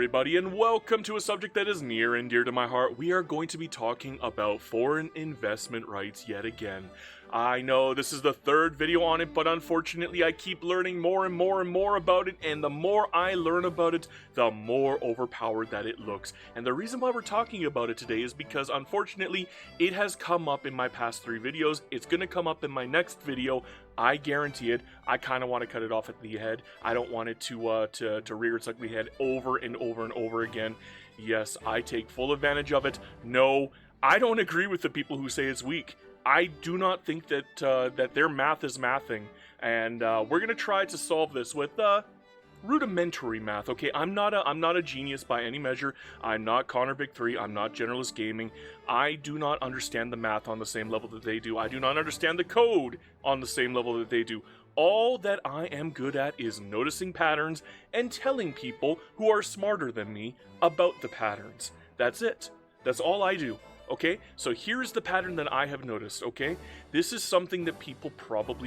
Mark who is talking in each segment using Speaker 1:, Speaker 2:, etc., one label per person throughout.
Speaker 1: everybody, and welcome to a subject that is near and dear to my heart. We are going to be talking about foreign investment rights yet again. I know this is the third video on it, but unfortunately I keep learning more and more about it, and the more I learn about it, the more overpowered that it looks. And the reason why we're talking about it today is because unfortunately it has come up in my past 3 videos. It's going to come up in my next video. I guarantee it. I kind of want to cut it off at the head. I don't want it to rear its ugly head over and over again. Yes, I take full advantage of it. No, I don't agree with the people who say it's weak. I do not think that that their math is mathing, and we're gonna try to solve this with rudimentary math. Okay, I'm not a genius by any measure. I'm not Connor Big 3. I'm not Generalist Gaming. I do not understand the math on the same level that they do. I do not understand the code on the same level that they do. All that I am good at is noticing patterns and telling people who are smarter than me about the patterns. That's it. That's all I do. Okay, so here's the pattern that I have noticed, okay? This is something that people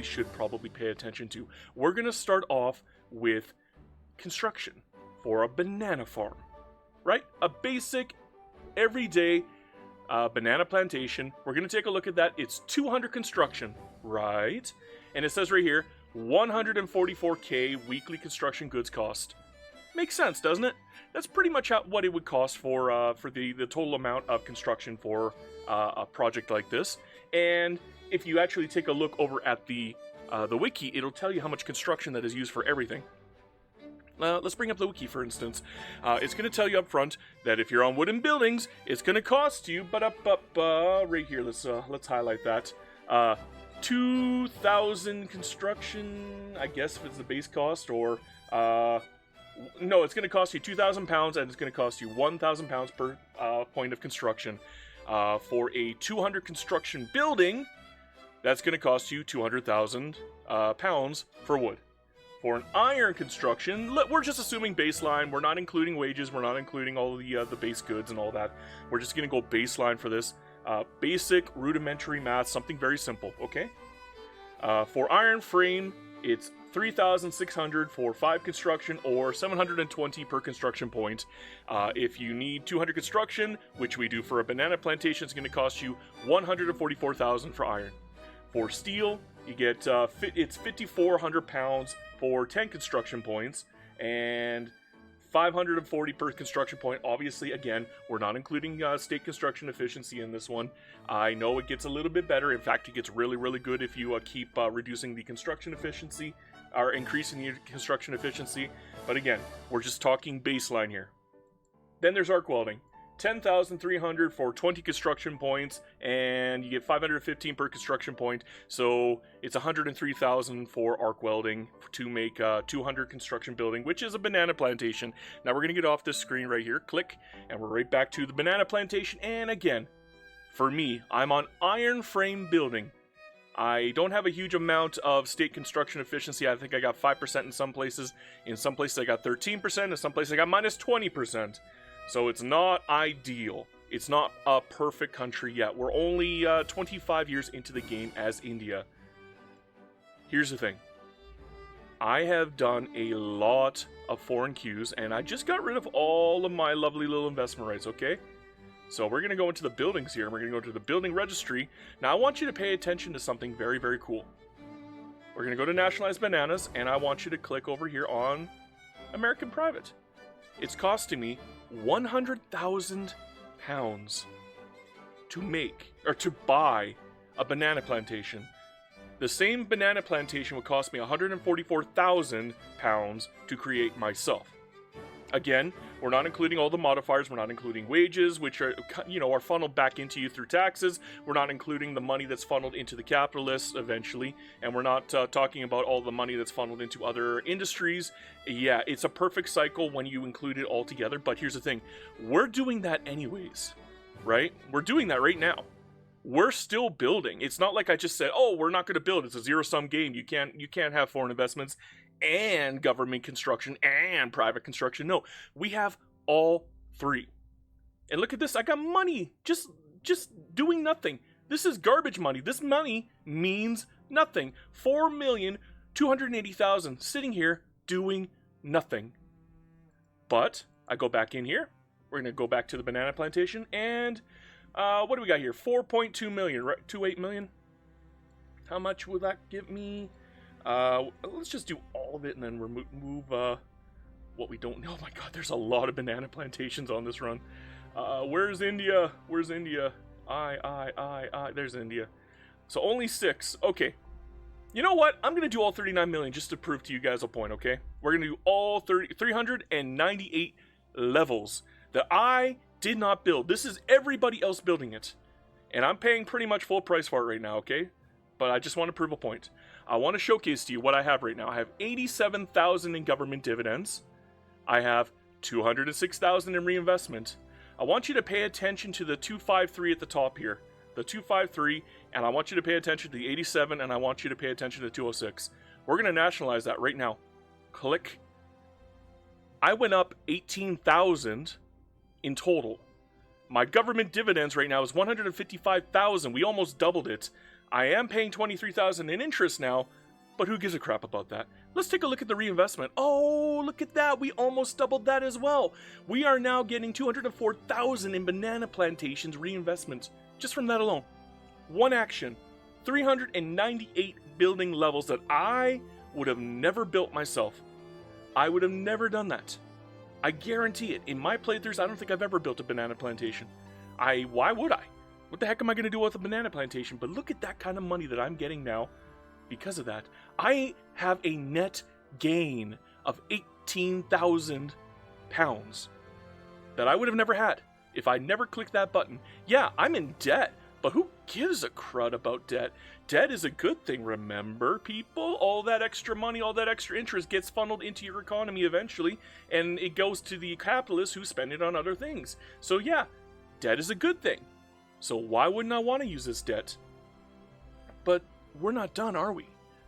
Speaker 1: should pay attention to. We're gonna start off with construction for a banana farm, right? A basic, everyday banana plantation. We're gonna take a look at that. It's 200 construction, right? And it says right here, 144K weekly construction goods cost. Makes sense, doesn't it? That's pretty much what it would cost for the total amount of construction for a project like this. And if you actually take a look over at the wiki, it'll tell you how much construction that is used for everything. Let's bring up the wiki, for instance. It's going to tell you up front that if you're on wooden buildings, it's going to cost you, right here, let's highlight that. 2,000 construction, I guess if it's the base cost, or no, it's going to cost you 2,000 pounds, and it's going to cost you 1,000 pounds per point of construction. For a 200 construction building, that's going to cost you 200,000 pounds for wood. For an iron construction, we're just assuming baseline. We're not including wages. We're not including all the base goods and all that. We're just going to go baseline for this. Basic, rudimentary math, something very simple, okay? For iron frame, it's 3,600 for 5 construction, or 720 per construction point. If you need 200 construction, which we do for a banana plantation, it's going to cost you 144,000 for iron. For steel, you get it's 5,400 pounds for 10 construction points, and 540 per construction point. Obviously, again, we're not including state construction efficiency in this one. I know it gets a little bit better. In fact, it gets really good if you keep reducing the construction efficiency, or increasing the construction efficiency. But again, we're just talking baseline here. Then there's arc welding. 10,300 for 20 construction points, and you get 515 per construction point. So it's 103,000 for arc welding to make a 200 construction building, which is a banana plantation. Now we're gonna get off this screen right here, click, and we're right back to the banana plantation. And again, for me, I'm on iron frame building. I don't have a huge amount of state construction efficiency. I think I got 5% in some places. In some places I got 13%. In some places I got minus 20%. So it's not ideal. It's not a perfect country yet. We're only 25 years into the game as India. Here's the thing. I have done a lot of foreign queues, and I just got rid of all of my lovely little investment rights, okay? So we're going to go into the buildings here, and we're going to go to the building registry. Now I want you to pay attention to something very cool. We're going to go to Nationalize Bananas, and I want you to click over here on American Private. It's costing me 100,000 pounds to make, or to buy, a banana plantation. The same banana plantation would cost me 144,000 pounds to create myself. Again, we're not including all the modifiers. We're not including wages, which are funneled back into you through taxes. We're not including the money that's funneled into the capitalists eventually. And we're not talking about all the money that's funneled into other industries. Yeah, it's a perfect cycle when you include it all together. But here's the thing. We're doing that anyways, right? We're doing that right now. We're still building. It's not like I just said, oh, we're not going to build. It's a zero-sum game. You can't have foreign investments and government construction and private construction. No, we have all 3. And look at this. I got money just doing nothing. This is garbage money. This money means nothing. 4,280,000 sitting here doing nothing. But I go back in here. We're going to go back to the banana plantation, and what do we got here? 4.2 million, right? 28 million? How much will that give me? Let's just do all of it and then remove what we don't know. Oh my god, there's a lot of banana plantations on this run. Where's India? Where's India? There's India. So only 6. Okay. You know what? I'm going to do all 39 million just to prove to you guys a point, okay? We're going to do all 398 levels that I did not build. This is everybody else building it. And I'm paying pretty much full price for it right now, okay? But I just want to prove a point. I want to showcase to you what I have right now. I have 87,000 in government dividends. I have 206,000 in reinvestment. I want you to pay attention to the 253 at the top here. The 253, and I want you to pay attention to the 87, and I want you to pay attention to the 206. We're going to nationalize that right now. Click. I went up 18,000 in total. My government dividends right now is 155,000. We almost doubled it. I am paying 23,000 in interest now, but who gives a crap about that? Let's take a look at the reinvestment. Oh, look at that. We almost doubled that as well. We are now getting 204,000 in banana plantations reinvestment just from that alone. One action. 398 building levels that I would have never built myself. I would have never done that. I guarantee it. In my playthroughs, I don't think I've ever built a banana plantation. Why would I? What the heck am I going to do with a banana plantation? But look at that kind of money that I'm getting now because of that. I have a net gain of 18,000 pounds that I would have never had if I never clicked that button. Yeah, I'm in debt, but who gives a crud about debt? Debt is a good thing, remember, people? All that extra money, all that extra interest gets funneled into your economy eventually, and it goes to the capitalists who spend it on other things. So yeah, debt is a good thing. So why wouldn't I want to use this debt? But we're not done, are we?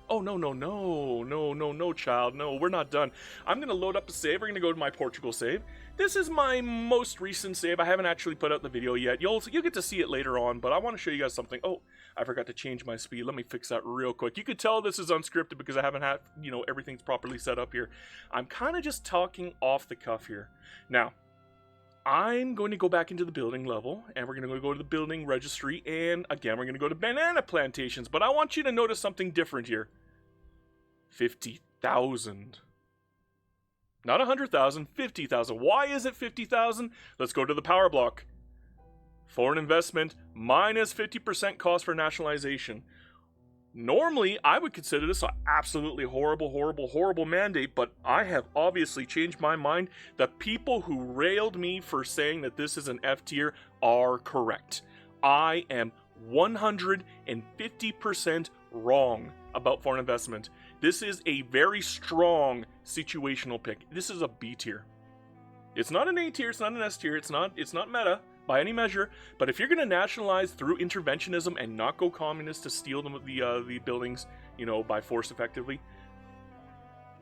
Speaker 1: Oh, no, child. No, we're not done. I'm going to load up a save. We're going to go to my Portugal save. This is my most recent save. I haven't actually put out the video yet. You'll get to see it later on, but I want to show you guys something. Oh, I forgot to change my speed. Let me fix that real quick. You could tell this is unscripted because I haven't had, everything's properly set up here. I'm kind of just talking off the cuff here. Now, I'm going to go back into the building level, and we're going to go to the building registry, and again, we're going to go to banana plantations, but I want you to notice something different here. 50,000. Not 100,000, 50,000. Why is it 50,000? Let's go to the power block. Foreign investment minus 50% cost for nationalization. Normally, I would consider this an absolutely horrible mandate, but I have obviously changed my mind. The people who railed me for saying that this is an F tier are correct. I am 150% wrong about foreign investment. This is a very strong situational pick. This is a B tier. It's not an A tier, it's not an S tier, it's not meta by any measure, but if you're going to nationalize through interventionism and not go communist to steal the buildings, by force effectively,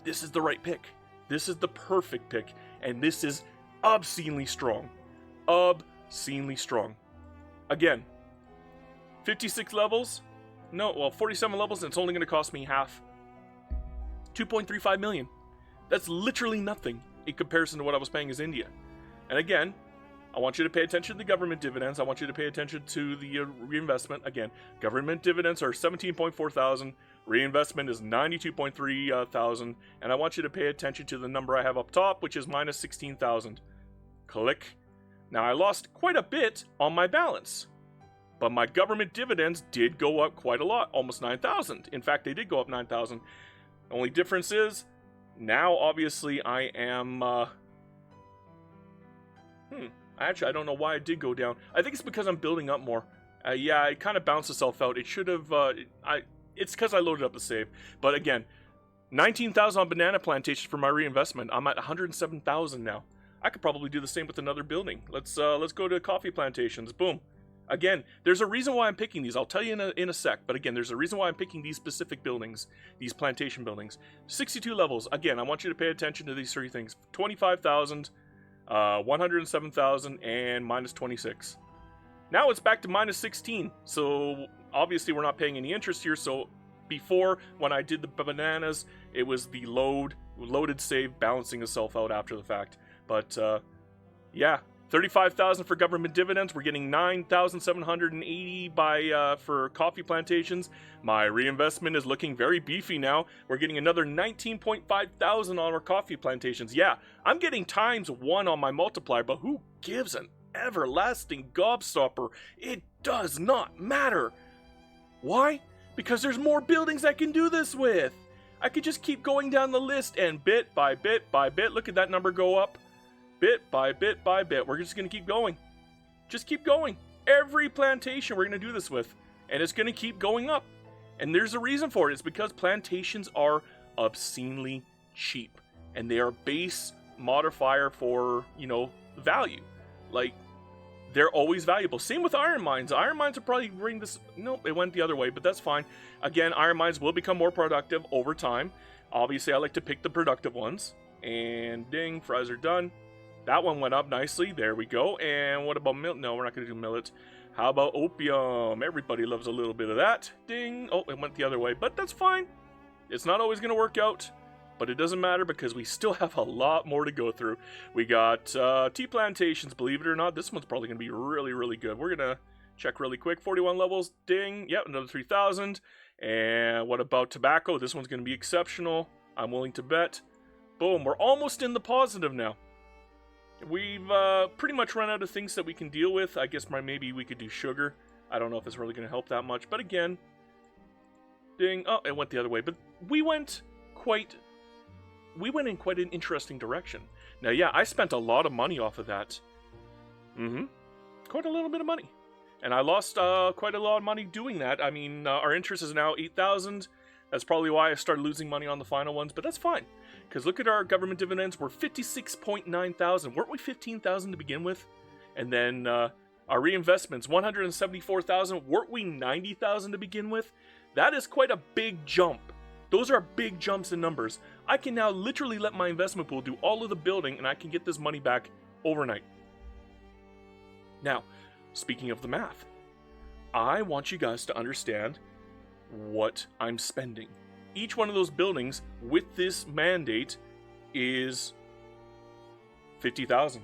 Speaker 1: this is the right pick. This is the perfect pick, and this is obscenely strong. Obscenely strong. Again, 56 levels? No, well, 47 levels, and it's only going to cost me half. 2.35 million. That's literally nothing in comparison to what I was paying as India. And again, I want you to pay attention to the government dividends. I want you to pay attention to the reinvestment. Again, government dividends are 17.4 thousand. Reinvestment is 92.3 thousand. And I want you to pay attention to the number I have up top, which is minus 16,000. Click. Now, I lost quite a bit on my balance, but my government dividends did go up quite a lot, almost 9,000. In fact, they did go up 9,000. The only difference is, now obviously I am, actually I don't know why it did go down. I think it's because I'm building up more. Yeah, it kind of bounced itself out. It should have, it's because I loaded up the save. But again, 19,000 on banana plantations for my reinvestment. I'm at 107,000 now. I could probably do the same with another building. Let's go to coffee plantations. Boom. Again, there's a reason why I'm picking these. I'll tell you in a sec, but again, there's a reason why I'm picking these specific buildings, these plantation buildings. 62 levels. Again, I want you to pay attention to these three things. 25,000, 107,000, and minus 26. Now it's back to minus 16, so obviously we're not paying any interest here, so before, when I did the bananas, it was the loaded save balancing itself out after the fact. But yeah, 35,000 for government dividends. We're getting 9,780 for coffee plantations. My reinvestment is looking very beefy now. We're getting another 19.5 thousand on our coffee plantations. Yeah, I'm getting ×1 on my multiplier, but who gives an everlasting gobstopper? It does not matter. Why? Because there's more buildings I can do this with. I could just keep going down the list, and bit by bit by bit, look at that number go up. Bit by bit by bit. We're just going to keep going. Just keep going. Every plantation we're going to do this with. And it's going to keep going up. And there's a reason for it. It's because plantations are obscenely cheap. And they are base modifier for, value. Like, they're always valuable. Same with iron mines. Iron mines will probably bring this... Nope, it went the other way, but that's fine. Again, iron mines will become more productive over time. Obviously, I like to pick the productive ones. And ding, fries are done. That one went up nicely. There we go. And what about millet? No, we're not going to do millet. How about opium? Everybody loves a little bit of that. Ding. Oh, it went the other way, but that's fine. It's not always going to work out, but it doesn't matter because we still have a lot more to go through. We got tea plantations, believe it or not. This one's probably going to be really, really good. We're going to check really quick. 41 levels. Ding. Yep, another 3,000. And what about tobacco? This one's going to be exceptional. I'm willing to bet. Boom. We're almost in the positive now. We've pretty much run out of things that we can deal with. I guess maybe we could do sugar. I don't know if it's really going to help that much. But again, ding. Oh, it went the other way. But we went in quite an interesting direction. Now, yeah, I spent a lot of money off of that. Quite a little bit of money. And I lost quite a lot of money doing that. I mean, our interest is now 8,000. That's probably why I started losing money on the final ones. But that's fine. Because look at our government dividends, we're 56.9 thousand. Weren't we 15,000 to begin with? And then our reinvestments, 174,000. Weren't we 90,000 to begin with? That is quite a big jump. Those are big jumps in numbers. I can now literally let my investment pool do all of the building, and I can get this money back overnight. Now, speaking of the math, I want you guys to understand what I'm spending. Each one of those buildings with this mandate is 50,000.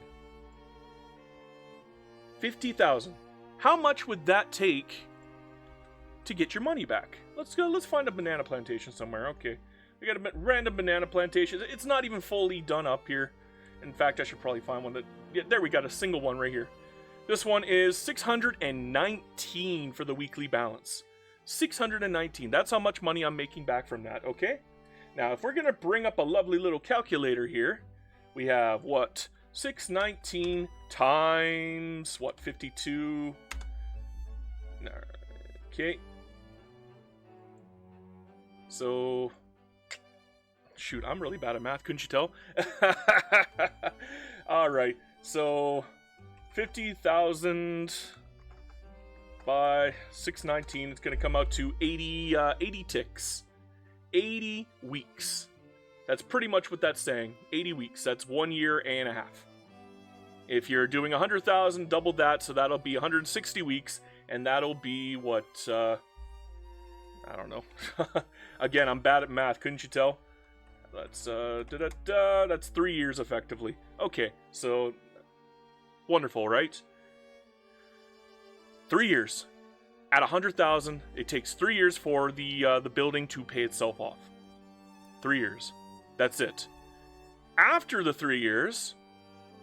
Speaker 1: 50,000. How much would that take to get your money back? Let's go. Let's find a banana plantation somewhere. Okay, we got a random banana plantation. It's not even fully done up here. In fact, I should probably find one that. Yeah, there we got a single one right here. This one is 619 for the weekly balance. 619. That's how much money I'm making back from that, okay? Now, if we're going to bring up a lovely little calculator here, we have, what, 619 times, what, 52? Okay. So, shoot, I'm really bad at math, couldn't you tell? All right, so 50,000... by 619, it's going to come out to 80 ticks. 80 weeks. That's pretty much what that's saying. 80 weeks. That's 1 year and a half. If you're doing 100,000, double that, so that'll be 160 weeks, and that'll be what, I don't know. Again, I'm bad at math, couldn't you tell? That's, that's 3 years effectively. Okay, so, wonderful, right? 3 years. At 100,000, it takes 3 years for the building to pay itself off. 3 years. That's it. After the 3 years,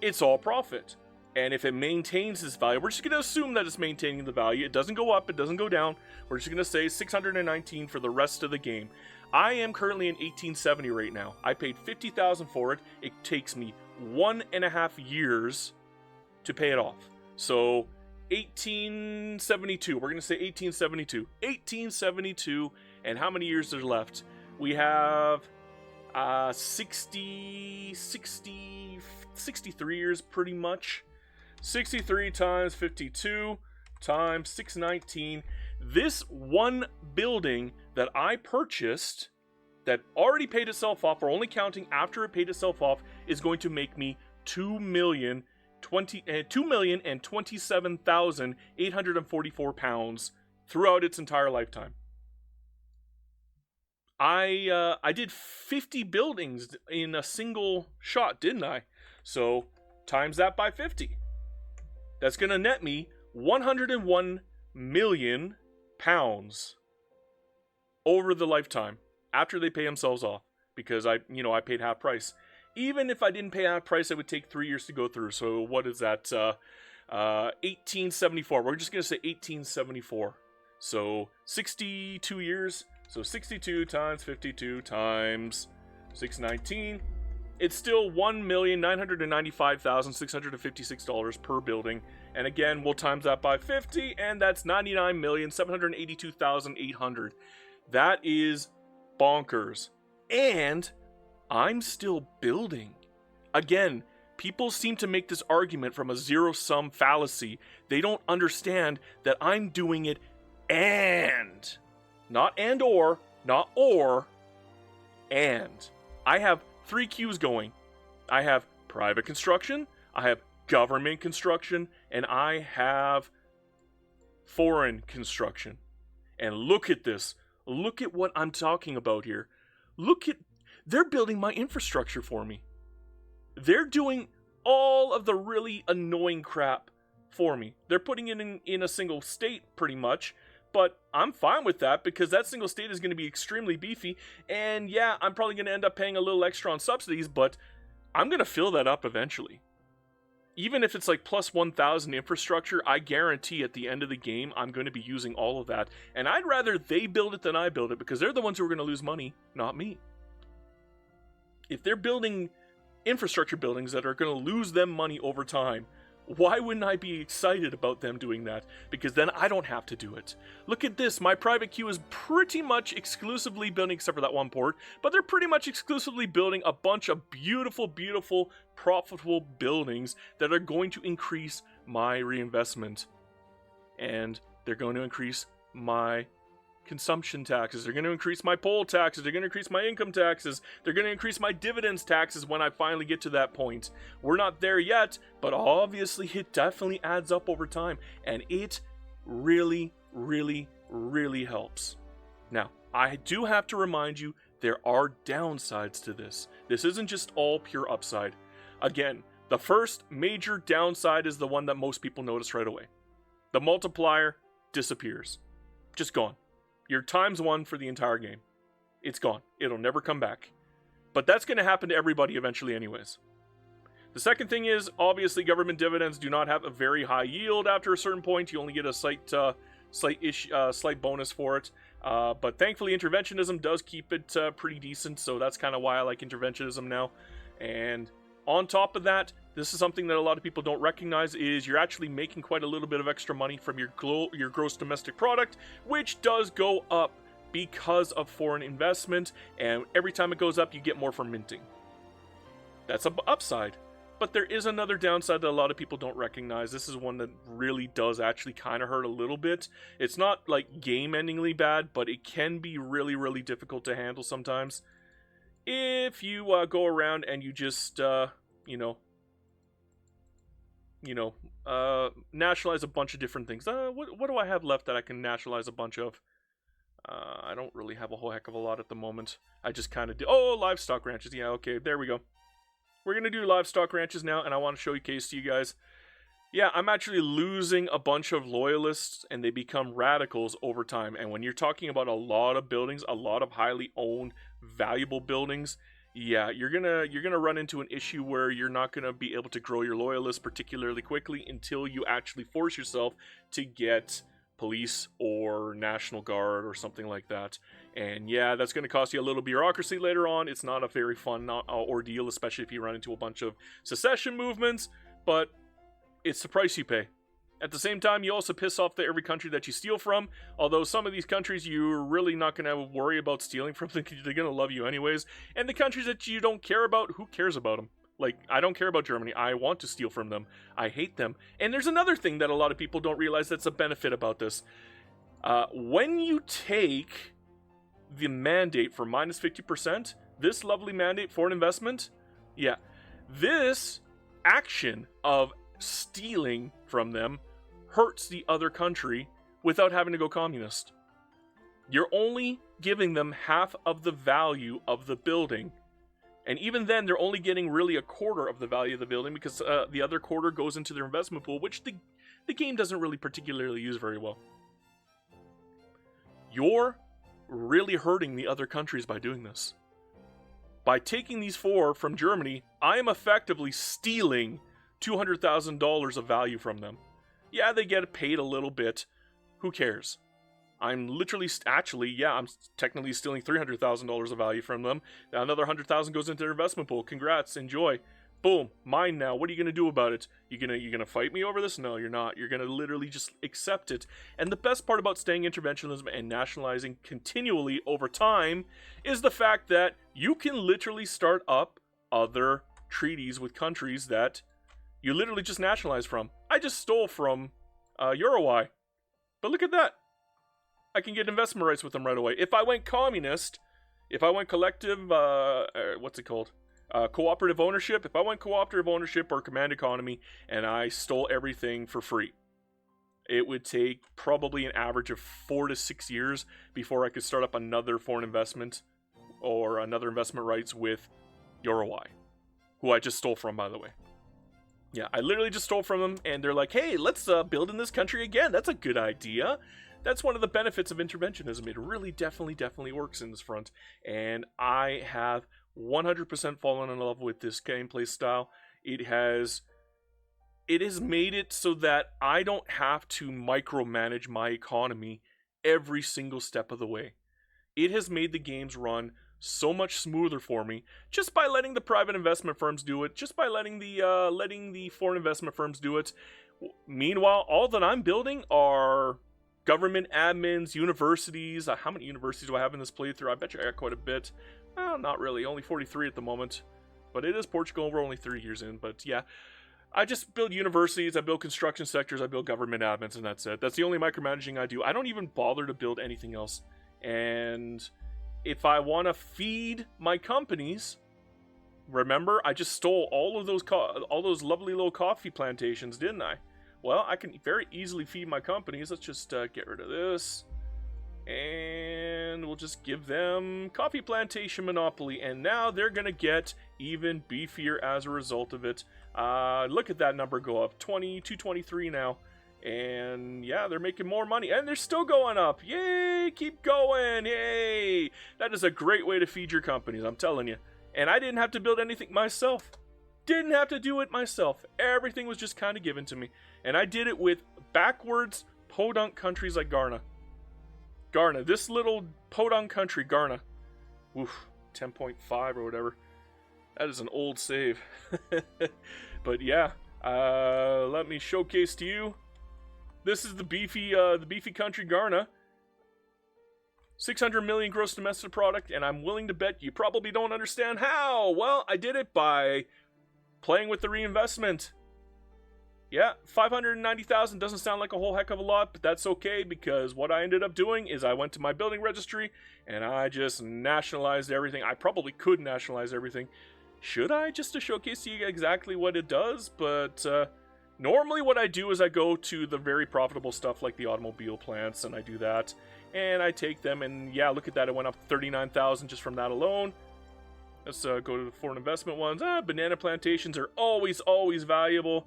Speaker 1: it's all profit. And if it maintains this value, we're just going to assume that it's maintaining the value. It doesn't go up, it doesn't go down. We're just going to say 619 for the rest of the game. I am currently in 1870 right now. I paid 50,000 for it. It takes me 1.5 years to pay it off. So 1872. We're going to say 1872. 1872. And how many years there's left? We have 63 years pretty much. 63 times 52 times 619. This one building that I purchased that already paid itself off, or only counting after it paid itself off, is going to make me £2,027,844 throughout its entire lifetime. I did 50 buildings in a single shot, didn't I? So times that by 50. That's going to net me 101 million pounds over the lifetime after they pay themselves off, because I paid half price. Even if I didn't pay half price, it would take 3 years to go through. So what is that? 1874. We're just going to say 1874. So 62 years. So 62 times 52 times 619. It's still $1,995,656 per building. And again, we'll times that by 50, and that's $99,782,800. That is bonkers. And I'm still building. Again, people seem to make this argument from a zero-sum fallacy. They don't understand that I'm doing it and. Not and or, not or, and. I have 3 queues going. I have private construction, I have government construction, and I have foreign construction. And look at this. Look at what I'm talking about here. They're building my infrastructure for me. They're doing all of the really annoying crap for me. They're putting it in a single state, pretty much. But I'm fine with that, because that single state is going to be extremely beefy. And yeah, I'm probably going to end up paying a little extra on subsidies, but I'm going to fill that up eventually. Even if it's like plus 1,000 infrastructure, I guarantee at the end of the game, I'm going to be using all of that. And I'd rather they build it than I build it, because they're the ones who are going to lose money, not me. If they're building infrastructure buildings that are going to lose them money over time, why wouldn't I be excited about them doing that? Because then I don't have to do it. Look at this. My private queue is pretty much exclusively building, except for that one port, but they're pretty much exclusively building a bunch of beautiful, beautiful, profitable buildings that are going to increase my reinvestment. And they're going to increase my consumption taxes. They're going to increase my poll taxes. They're going to increase my income taxes. They're going to increase my dividends taxes when I finally get to that point. We're not there yet, but obviously it definitely adds up over time, and it really, really, really helps. Now, I do have to remind you, there are downsides to this. This isn't just all pure upside. Again, the first major downside is the one that most people notice right away. The multiplier disappears. Just gone. You're ×1 for the entire game. It's gone. It'll never come back. But that's going to happen to everybody eventually anyways. The second thing is, obviously, government dividends do not have a very high yield after a certain point. You only get a slight bonus for it. But thankfully, interventionism does keep it pretty decent, so that's kind of why I like interventionism now. And on top of that, this is something that a lot of people don't recognize, is you're actually making quite a little bit of extra money from your gross domestic product, which does go up because of foreign investment, and every time it goes up, you get more for minting. That's an upside. But there is another downside that a lot of people don't recognize. This is one that really does actually kind of hurt a little bit. It's not like game-endingly bad, but it can be really, really difficult to handle sometimes. If you go around and you just, nationalize a bunch of different things. What do I have left that I can nationalize a bunch of? I don't really have a whole heck of a lot at the moment. I just kind of do. Oh, livestock ranches. Yeah, okay, there we go. We're going to do livestock ranches now, and I want to showcase to you guys. Yeah, I'm actually losing a bunch of loyalists, and they become radicals over time. And when you're talking about a lot of buildings, a lot of highly owned, valuable buildings, yeah, you're gonna run into an issue where you're not gonna be able to grow your loyalists particularly quickly until you actually force yourself to get police or National Guard or something like that. And yeah, that's going to cost you a little bureaucracy later on. It's not a very fun ordeal, especially if you run into a bunch of secession movements, but it's the price you pay. At the same time, you also piss off every country that you steal from, although some of these countries you're really not going to worry about stealing from them because they're going to love you anyways. And the countries that you don't care about, who cares about them? Like, I don't care about Germany. I want to steal from them. I hate them. And there's another thing that a lot of people don't realize that's a benefit about this. When you take the mandate for minus 50%, this lovely mandate for an investment, yeah, this action of stealing from them hurts the other country without having to go communist. You're only giving them half of the value of the building. And even then, they're only getting really a quarter of the value of the building because the other quarter goes into their investment pool, which the game doesn't really particularly use very well. You're really hurting the other countries by doing this. By taking these 4 from Germany, I am effectively stealing $200,000 of value from them. Yeah, they get paid a little bit. Who cares? I'm literally, I'm technically stealing $300,000 of value from them. Another $100,000 goes into their investment pool. Congrats, enjoy. Boom, mine now. What are you gonna do about it? You gonna fight me over this? No, you're not. You're gonna literally just accept it. And the best part about staying interventionism and nationalizing continually over time is the fact that you can literally start up other treaties with countries that you literally just nationalize from. I just stole from Uruguay, but look at that. I can get investment rights with them right away. If I went communist, if I went collective, what's it called? Cooperative ownership. If I went cooperative ownership or command economy and I stole everything for free, it would take probably an average of 4 to 6 years before I could start up another foreign investment or another investment rights with Uruguay, who I just stole from, by the way. Yeah, I literally just stole from them, and they're like, hey, let's build in this country again. That's a good idea. That's one of the benefits of interventionism. It really definitely works in this front. And I have 100% fallen in love with this gameplay style. It has made it so that I don't have to micromanage my economy every single step of the way. It has made the games run so much smoother for me just by letting the private investment firms do it, just by letting the foreign investment firms do it. Meanwhile, all that I'm building are government admins, universities. How many universities do I have in this playthrough? I bet you I got quite a bit. Well, not really. Only 43 at the moment. But it is Portugal. We're only 3 years in. But yeah, I just build universities. I build construction sectors. I build government admins, and that's it. That's the only micromanaging I do. I don't even bother to build anything else. And if I want to feed my companies, remember, I just stole all of those lovely little coffee plantations, didn't I? Well, I can very easily feed my companies. Let's just get rid of this. And we'll just give them coffee plantation monopoly. And now they're going to get even beefier as a result of it. Look at that number go up. 223 now. And yeah, they're making more money. And they're still going up. Yay! Keep going! Yay! That is a great way to feed your companies, I'm telling you. And I didn't have to build anything myself. Didn't have to do it myself. Everything was just kind of given to me. And I did it with backwards podunk countries like Ghana. Ghana, this little podunk country, Ghana. Oof, 10.5 or whatever. That is an old save. But yeah, let me showcase to you. This is the beefy country, Ghana. 600 million gross domestic product, and I'm willing to bet you probably don't understand how. Well, I did it by playing with the reinvestment. Yeah, 590,000 doesn't sound like a whole heck of a lot, but that's okay because what I ended up doing is I went to my building registry and I just nationalized everything. I probably could nationalize everything. Should I, just to showcase to you exactly what it does? But normally what I do is I go to the very profitable stuff like the automobile plants, and I do that. And I take them, and yeah, look at that. It went up 39,000 just from that alone. Let's go to the foreign investment ones. Banana plantations are always valuable.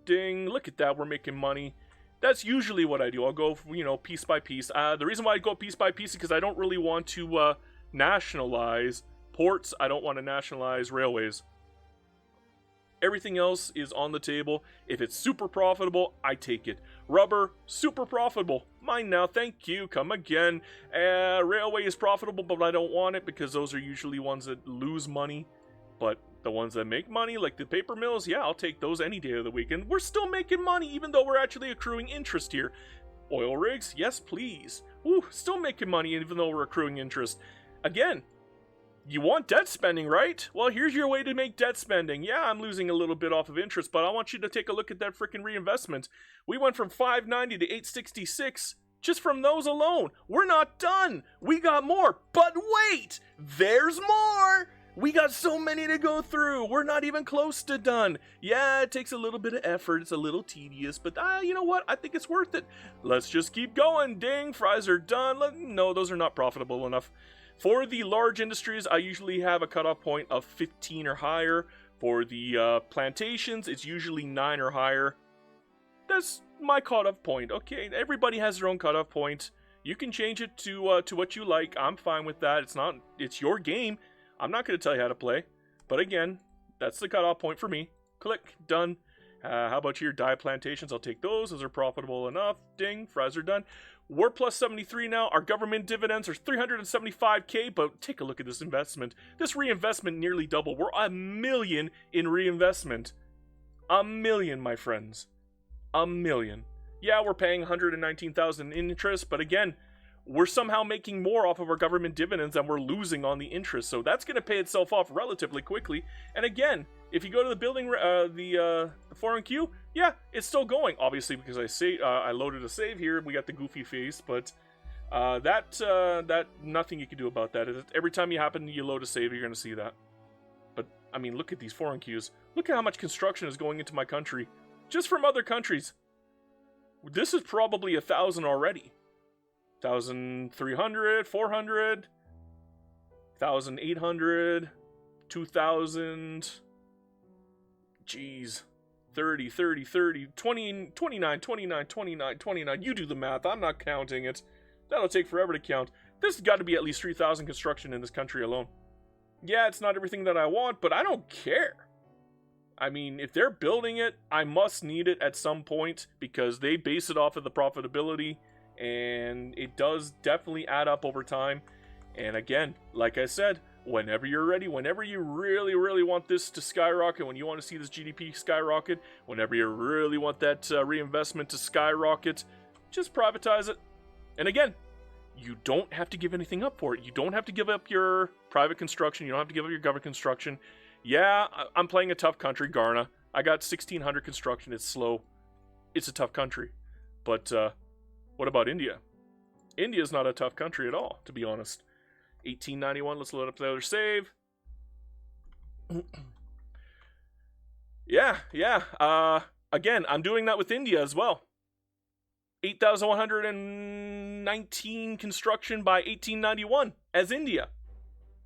Speaker 1: Ding, look at that, we're making money. That's usually what I do. I'll go, piece by piece. The reason why I go piece by piece is because I don't really want to nationalize ports. I don't want to nationalize railways. Everything else is on the table. If it's super profitable, I take it. Rubber, super profitable. Mine now, thank you, come again. Railway is profitable, but I don't want it because those are usually ones that lose money. But the ones that make money, like the paper mills, yeah, I'll take those any day of the week. And we're still making money, even though we're actually accruing interest here. Oil rigs, yes, please. Ooh, still making money, even though we're accruing interest. Again, you want debt spending, right? Well, here's your way to make debt spending. Yeah, I'm losing a little bit off of interest, but I want you to take a look at that freaking reinvestment. We went from 590 to 866 just from those alone. We're not done. We got more. But wait, there's more. We got so many to go through. We're not even close to done. Yeah, it takes a little bit of effort. It's a little tedious, but you know what? I think it's worth it. Let's just keep going. Ding, fries are done. No, those are not profitable enough. For the large industries, I usually have a cutoff point of 15 or higher. For the plantations, it's usually 9 or higher. That's my cutoff point. Okay, everybody has their own cutoff point. You can change it to what you like. I'm fine with that. It's your game. I'm not going to tell you how to play, but again, that's the cutoff point for me. Click, done. How about your dye plantations? I'll take those. Those are profitable enough. Ding, fries are done. We're plus 73 now. Our government dividends are 375K, but take a look at this investment. This reinvestment nearly double. We're $1 million in reinvestment. $1 million, my friends. $1 million. Yeah, we're paying 119,000 in interest, but again, we're somehow making more off of our government dividends than we're losing on the interest. So that's going to pay itself off relatively quickly. And again, if you go to the building, the foreign queue, yeah, it's still going. Obviously, because I loaded a save here, we got the goofy face, but that nothing you can do about that. Every time you load a save, you're going to see that. But I mean, look at these foreign queues. Look at how much construction is going into my country, just from other countries. This is probably 1,000 already. 1,300, 400, 1,800, 2,000, jeez, 30, 30, 30, 20, 29, 29, 29, 29, you do the math, I'm not counting it. That'll take forever to count. This has got to be at least 3,000 construction in this country alone. Yeah, it's not everything that I want, but I don't care. I mean, if they're building it, I must need it at some point, because they base it off of the profitability, and it does definitely add up over time. And again, like I said, whenever you're ready, whenever you really, really want this to skyrocket, when you want to see this GDP skyrocket, whenever you really want that reinvestment to skyrocket, just privatize it. And again, you don't have to give anything up for it. You don't have to give up your private construction. You don't have to give up your government construction. Yeah, I'm playing a tough country, Ghana. I got 1,600 construction. It's slow. It's a tough country. But what about India? India's not a tough country at all, to be honest. 1891, let's load up the other save. Yeah. Again, I'm doing that with India as well. 8,119 construction by 1891 as India.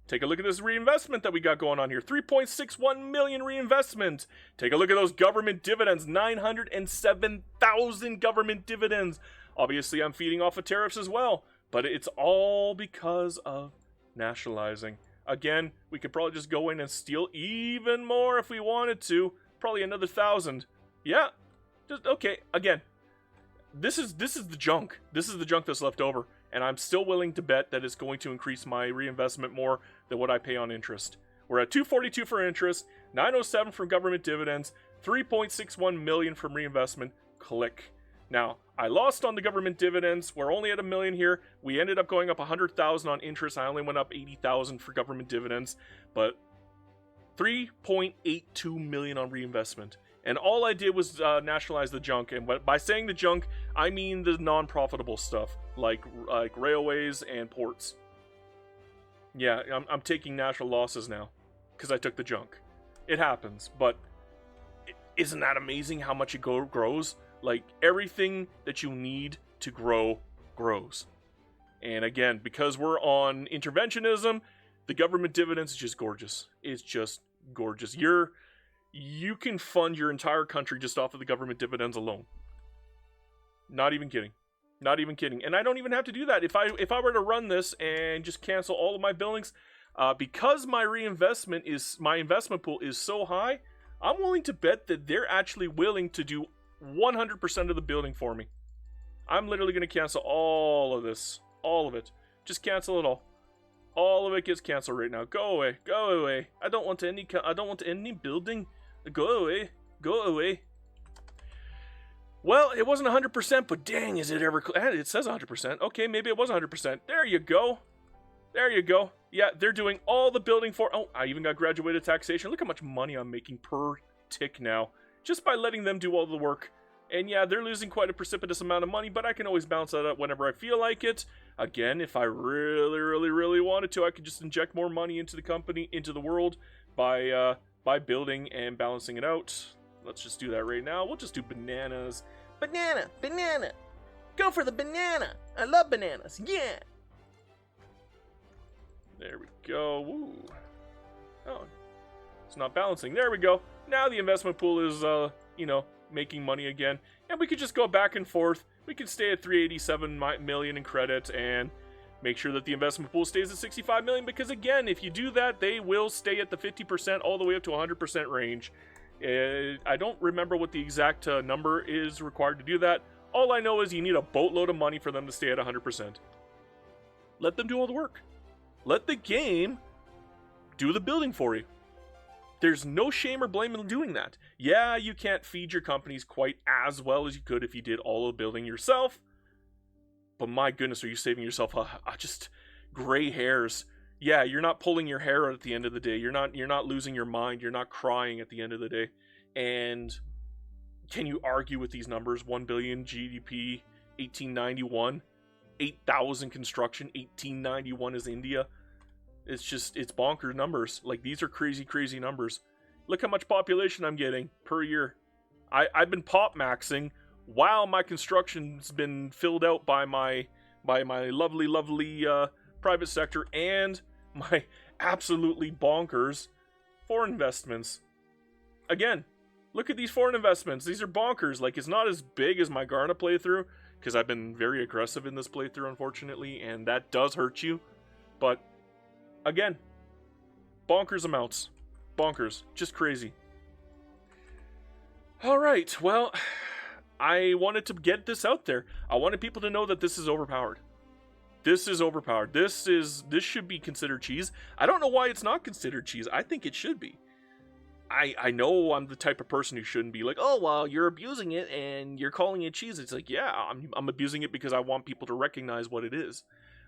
Speaker 1: Take a look at this reinvestment that we got going on here. 3.61 million reinvestment. Take a look at those government dividends. 907,000 government dividends. Obviously, I'm feeding off of tariffs as well. But it's all because of nationalizing. Again, we could probably just go in and steal even more if we wanted to. Probably another 1,000. Yeah. Just, okay, again. This is the junk. This is the junk that's left over. And I'm still willing to bet that it's going to increase my reinvestment more than what I pay on interest. We're at 242 for interest, 907 from government dividends, 3.61 million from reinvestment. Click. Now, I lost on the government dividends. We're only at $1 million here. We ended up going up 100,000 on interest. I only went up 80,000 for government dividends, but 3.82 million on reinvestment. And all I did was nationalize the junk. And by saying the junk, I mean the non-profitable stuff, like railways and ports. Yeah, I'm taking natural losses now, because I took the junk. It happens, but isn't that amazing how much it grows? Like, everything that you need to grow, grows. And again, because we're on interventionism, the government dividends is just gorgeous. It's just gorgeous. You can fund your entire country just off of the government dividends alone. Not even kidding. Not even kidding. And I don't even have to do that. If I were to run this and just cancel all of my buildings, because my investment pool is so high, I'm willing to bet that they're actually willing to do 100% of the building for me. I'm literally going to cancel all of this. All of it. Just cancel it all. All of it gets canceled right now. Go away. Go away. I don't want any building. Go away. Go away. Well, it wasn't 100%, but dang, is it ever... It says 100%. Okay, maybe it was 100%. There you go. There you go. Yeah, they're doing all the building for... Oh, I even got graduated taxation. Look how much money I'm making per tick now, just by letting them do all the work. And yeah, they're losing quite a precipitous amount of money, but I can always bounce that up whenever I feel like it. Again, if I really, really, really wanted to, I could just inject more money into the company, into the world, by building and balancing it out. Let's just do that right now. We'll just do bananas. Banana, banana. Go for the banana. I love bananas. Yeah. There we go. Woo. Oh, it's not balancing. There we go. Now the investment pool is, making money again. And we could just go back and forth. We could stay at 387 million in credit and make sure that the investment pool stays at 65 million. Because again, if you do that, they will stay at the 50% all the way up to 100% range. I don't remember what the exact number is required to do that. All I know is you need a boatload of money for them to stay at 100%. Let them do all the work. Let the game do the building for you. There's no shame or blame in doing that. Yeah, you can't feed your companies quite as well as you could if you did all of the building yourself. But my goodness, are you saving yourself just gray hairs? Yeah, you're not pulling your hair out at the end of the day. You're not losing your mind. You're not crying at the end of the day. And can you argue with these numbers? 1 billion GDP, 1891, 8,000 construction, 1891 is India. It's bonkers numbers. Like, these are crazy, crazy numbers. Look how much population I'm getting per year. I've been pop maxing while my construction's been filled out by my lovely, lovely private sector and my absolutely bonkers foreign investments. Again, look at these foreign investments. These are bonkers. Like, it's not as big as my Garna playthrough, because I've been very aggressive in this playthrough, unfortunately, and that does hurt you. But again, bonkers amounts. Bonkers. Just crazy. Alright, well, I wanted to get this out there. I wanted people to know that this is overpowered. This is overpowered. This should be considered cheese. I don't know why it's not considered cheese. I think it should be. I know I'm the type of person who shouldn't be like, oh, well, you're abusing it and you're calling it cheese. It's like, yeah, I'm abusing it because I want people to recognize what it is.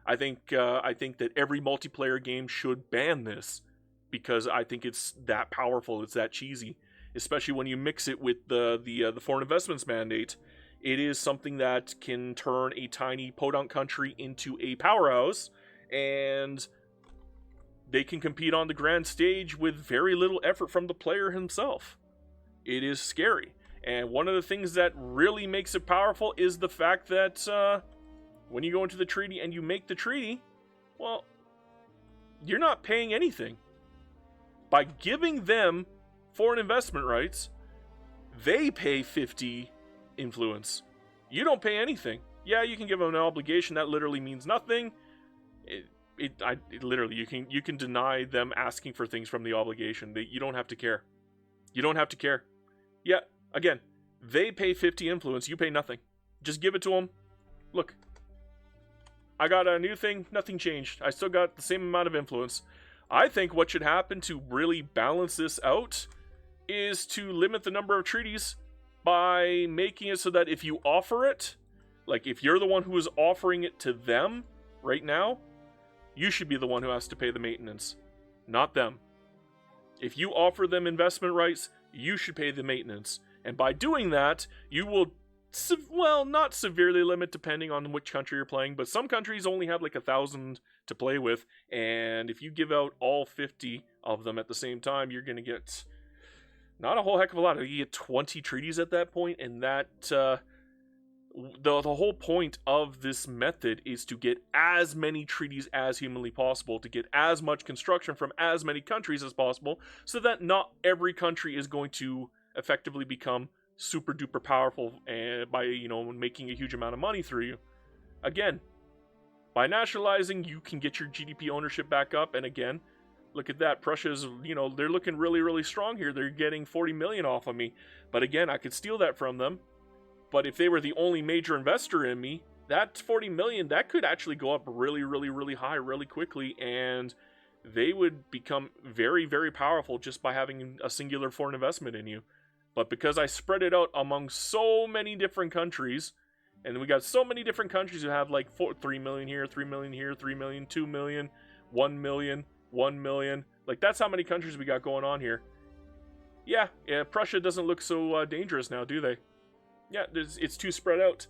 Speaker 1: I think that every multiplayer game should ban this because I think it's that powerful. It's that cheesy, especially when you mix it with the foreign investments mandate. It is something that can turn a tiny podunk country into a powerhouse, and they can compete on the grand stage with very little effort from the player himself. It is scary. And one of the things that really makes it powerful is the fact that when you go into the treaty and you make the treaty, well, you're not paying anything. By giving them foreign investment rights, they pay 50 influence. You don't pay anything. Yeah, you can give them an obligation. That literally means nothing. Literally, you can deny them asking for things from the obligation. You don't have to care. You don't have to care. Yeah, again, they pay 50 influence. You pay nothing. Just give it to them. Look, I got a new thing. Nothing changed. I still got the same amount of influence. I think what should happen to really balance this out is to limit the number of treaties by making it so that if you offer it, like if you're the one who is offering it to them right now, you should be the one who has to pay the maintenance, not them. If you offer them investment rights, you should pay the maintenance. And by doing that, you will, not severely limit depending on which country you're playing, but some countries only have like 1,000 to play with, and if you give out all 50 of them at the same time, you're going to get not a whole heck of a lot. You get 20 treaties at that point, and that the whole point of this method is to get as many treaties as humanly possible, to get as much construction from as many countries as possible, so that not every country is going to effectively become super duper powerful by making a huge amount of money through you. Again, by nationalizing, you can get your GDP ownership back up, and again, look at that. Prussia's, they're looking really, really strong here. They're getting 40 million off of me. But again, I could steal that from them. But if they were the only major investor in me, that 40 million, that could actually go up really, really, really high really quickly. And they would become very, very powerful just by having a singular foreign investment in you. But because I spread it out among so many different countries, and we got so many different countries who have like 3 million here, 3 million here, 3 million, 2 million, 1 million, 1 million. Like, that's how many countries we got going on here. Yeah, Prussia doesn't look so dangerous now, do they? Yeah, it's too spread out.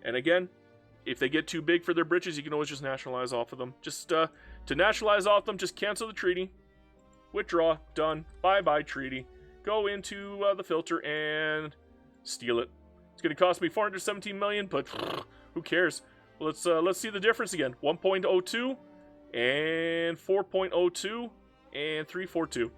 Speaker 1: And again, if they get too big for their britches, you can always just nationalize off of them. Just to nationalize off them, just cancel the treaty, withdraw, done, bye-bye treaty. Go into the filter and steal it. It's going to cost me 417 million, but who cares? Let's see the difference again. 1.02 and 4.02 and 342.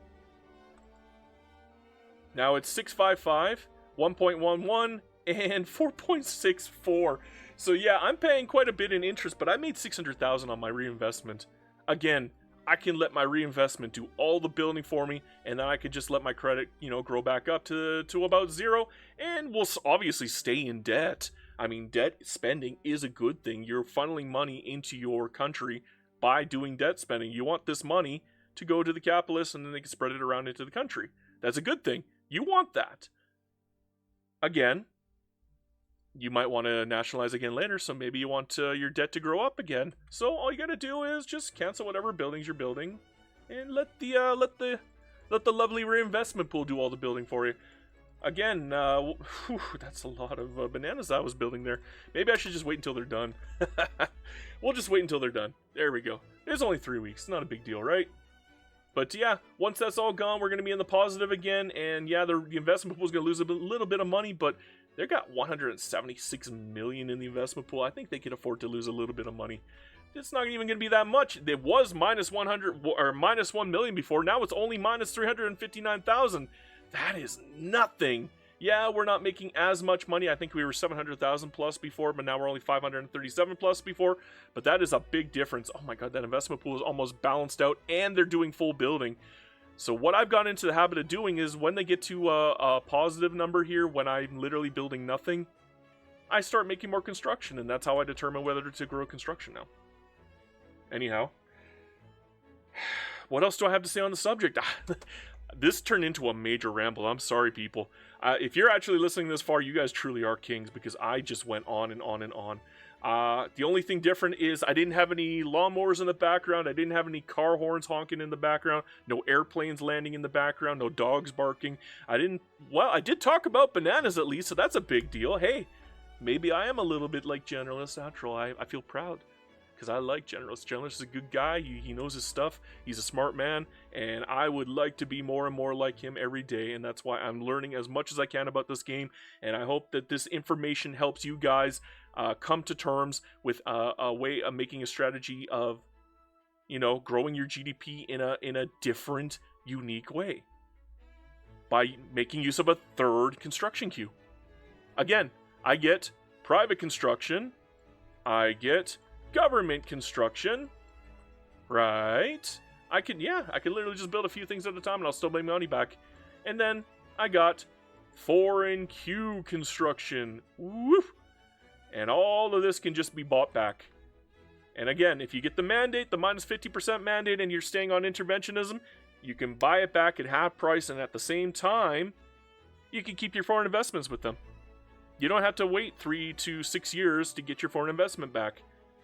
Speaker 1: Now it's 655, 1.11 and 4.64. So yeah, I'm paying quite a bit in interest, but I made 600,000 on my reinvestment. Again, I can let my reinvestment do all the building for me, and then I could just let my credit, grow back up to about 0, and we'll obviously stay in debt. I mean, debt spending is a good thing. You're funneling money into your country by doing debt spending. You want this money to go to the capitalists, and then they can spread it around into the country. That's a good thing. You want that. Again, you might want to nationalize again later, so maybe you want your debt to grow up again. So all you gotta do is just cancel whatever buildings you're building, and let the lovely reinvestment pool do all the building for you. Again, that's a lot of bananas I was building there. Maybe I should just wait until they're done. We'll just wait until they're done. There we go. It's only 3 weeks. Not a big deal, right? But yeah, once that's all gone, we're going to be in the positive again. And yeah, the investment pool is going to lose a little bit of money, but they got 176 million in the investment pool. I think they could afford to lose a little bit of money. It's not even going to be that much. It was minus 100 or minus 1 million before. Now it's only minus 359,000. That is nothing. Yeah, we're not making as much money. I think we were 700,000 plus before, but now we're only 537 plus before. But that is a big difference. Oh my god, that investment pool is almost balanced out, and they're doing full building. So what I've gotten into the habit of doing is when they get to a positive number here, when I'm literally building nothing, I start making more construction, and that's how I determine whether to grow construction now. Anyhow, what else do I have to say on the subject? This turned into a major ramble. I'm sorry, people. If you're actually listening this far, you guys truly are kings, because I just went on and on and on. The only thing different is I didn't have any lawnmowers in the background. I didn't have any car horns honking in the background. No airplanes landing in the background. No dogs barking. I did talk about bananas at least, so that's a big deal. Hey, maybe I am a little bit like Generalist after all. I feel proud, because I like Generalist. Generalist is a good guy. He knows his stuff. He's a smart man, and I would like to be more and more like him every day, and that's why I'm learning as much as I can about this game, and I hope that this information helps you guys come to terms with a way of making a strategy of, growing your GDP in a different, unique way by making use of a third construction queue. Again, I get private construction, I get government construction, right? I could literally just build a few things at a time and I'll still make money back. And then I got foreign queue construction. Woo! And all of this can just be bought back. And again, if you get the mandate, the minus 50% mandate, and you're staying on interventionism, you can buy it back at half price, and at the same time, you can keep your foreign investments with them. You don't have to wait 3 to 6 years to get your foreign investment back.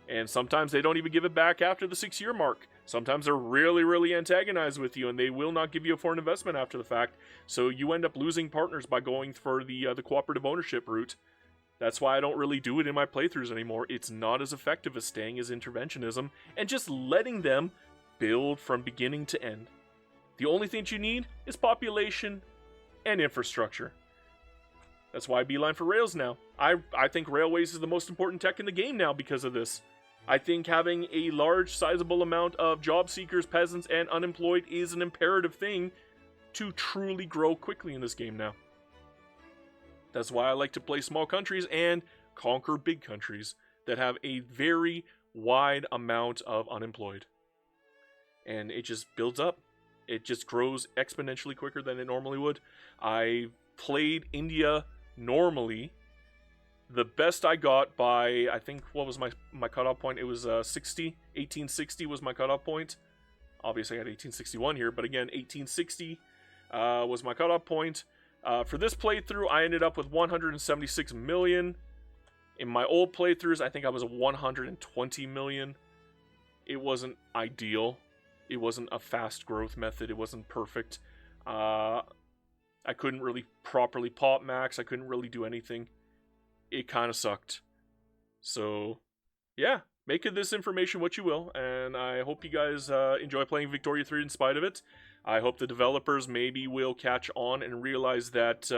Speaker 1: And sometimes they don't even give it back after the 6-year mark. Sometimes they're really, really antagonized with you, and they will not give you a foreign investment after the fact. So you end up losing partners by going for the cooperative ownership route. That's why I don't really do it in my playthroughs anymore. It's not as effective as staying as interventionism and just letting them build from beginning to end. The only thing you need is population and infrastructure. That's why I beeline for rails now. I think railways is the most important tech in the game now because of this. I think having a large, sizable amount of job seekers, peasants, and unemployed is an imperative thing to truly grow quickly in this game now. That's why I like to play small countries and conquer big countries that have a very wide amount of unemployed. And it just builds up. It just grows exponentially quicker than it normally would. I played India normally. The best I got by, I think, what was my cutoff point? It was 60. 1860 was my cutoff point. Obviously I had 1861 here, but again, 1860 was my cutoff point. For this playthrough, I ended up with 176 million. In my old playthroughs, I think I was at 120 million. It wasn't ideal. It wasn't a fast growth method. It wasn't perfect. I couldn't really properly pop max. I couldn't really do anything. It kind of sucked. So, yeah, make of this information what you will, and I hope you guys enjoy playing Victoria 3 in spite of it. I hope the developers maybe will catch on and realize that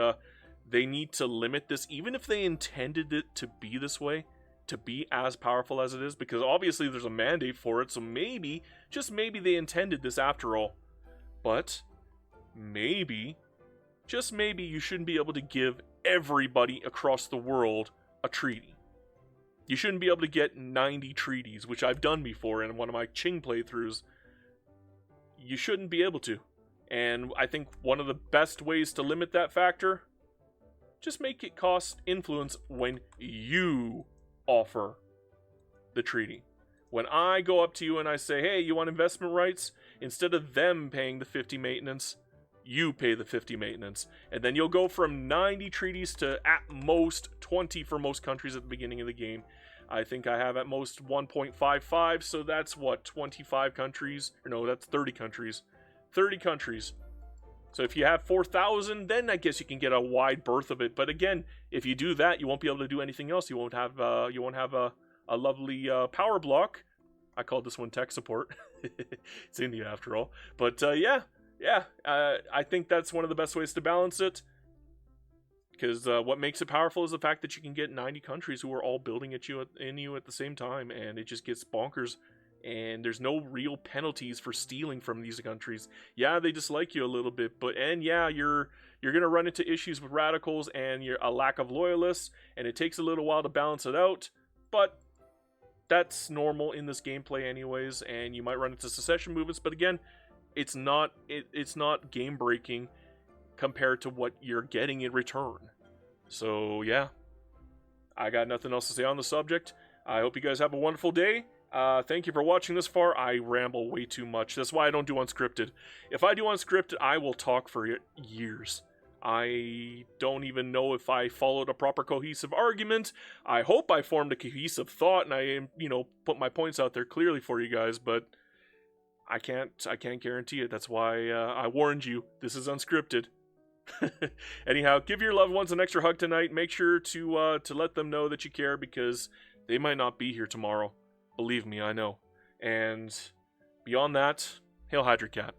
Speaker 1: they need to limit this, even if they intended it to be this way, to be as powerful as it is, because obviously there's a mandate for it, so maybe, just maybe they intended this after all. But maybe, just maybe, you shouldn't be able to give everybody across the world a treaty. You shouldn't be able to get 90 treaties, which I've done before in one of my Qing playthroughs. You shouldn't be able to. And I think one of the best ways to limit that factor, just make it cost influence when you offer the treaty. When I go up to you and I say, hey, you want investment rights? Instead of them paying the 50 maintenance, you pay the 50 maintenance. And then you'll go from 90 treaties to at most 20 for most countries at the beginning of the game. I think I have at most 1.55, so that's what, 25 countries? Or no, that's 30 countries. 30 countries. So if you have 4,000, then I guess you can get a wide berth of it. But again, if you do that, you won't be able to do anything else. You won't have a lovely power block. I called this one tech support. It's India after all. But yeah, I think that's one of the best ways to balance it. Because what makes it powerful is the fact that you can get 90 countries who are all building at you at the same time, and it just gets bonkers. And there's no real penalties for stealing from these countries. Yeah, they dislike you a little bit, and yeah, you're gonna run into issues with radicals and a lack of loyalists, and it takes a little while to balance it out. But that's normal in this gameplay, anyways. And you might run into secession movements, but again, it's not game breaking compared to what you're getting in return. So yeah, I got nothing else to say on the subject. I hope you guys have a wonderful day. Thank you for watching this far. I ramble way too much. That's why I don't do unscripted. If I do unscripted, I will talk for years. I don't even know if I followed a proper cohesive argument. I hope I formed a cohesive thought and I, put my points out there clearly for you guys, but I can't guarantee it. That's why I warned you. This is unscripted. Anyhow, give your loved ones an extra hug tonight. Make sure to let them know that you care, because they might not be here tomorrow. Believe me, I know. And beyond that, hail Hydra Cat.